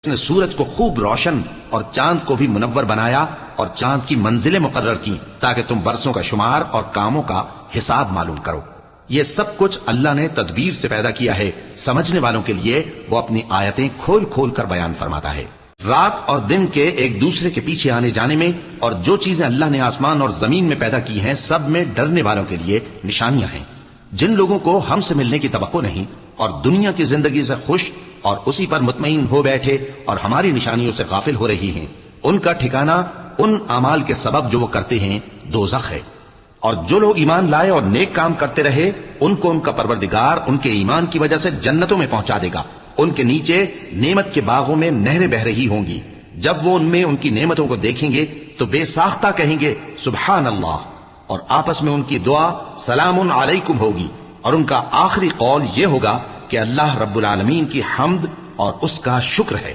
اس نے سورج کو خوب روشن اور چاند کو بھی منور بنایا اور چاند کی منزلیں مقرر کی تاکہ تم برسوں کا شمار اور کاموں کا حساب معلوم کرو۔ یہ سب کچھ اللہ نے تدبیر سے پیدا کیا ہے، سمجھنے والوں کے لیے وہ اپنی آیتیں کھول کھول کر بیان فرماتا ہے۔ رات اور دن کے ایک دوسرے کے پیچھے آنے جانے میں اور جو چیزیں اللہ نے آسمان اور زمین میں پیدا کی ہیں سب میں ڈرنے والوں کے لیے نشانیاں ہیں۔ جن لوگوں کو ہم سے ملنے کی توقع نہیں اور دنیا کی زندگی سے خوش اور اسی پر مطمئن ہو بیٹھے اور ہماری نشانیوں سے غافل ہو رہی ہیں، ان کا ٹھکانہ ان اعمال کے سبب جو وہ کرتے ہیں دوزخ ہے۔ اور جو لوگ ایمان لائے اور نیک کام کرتے رہے ان کو ان کا پروردگار ان کے ایمان کی وجہ سے جنتوں میں پہنچا دے گا، ان کے نیچے نعمت کے باغوں میں نہریں بہ رہی ہوں گی۔ جب وہ ان میں ان کی نعمتوں کو دیکھیں گے تو بے ساختہ کہیں گے سبحان اللہ، اور آپس میں ان کی دعا سلام علیکم ہوگی، اور ان کا آخری قول یہ ہوگا کہ اللہ رب العالمین کی حمد اور اس کا شکر ہے۔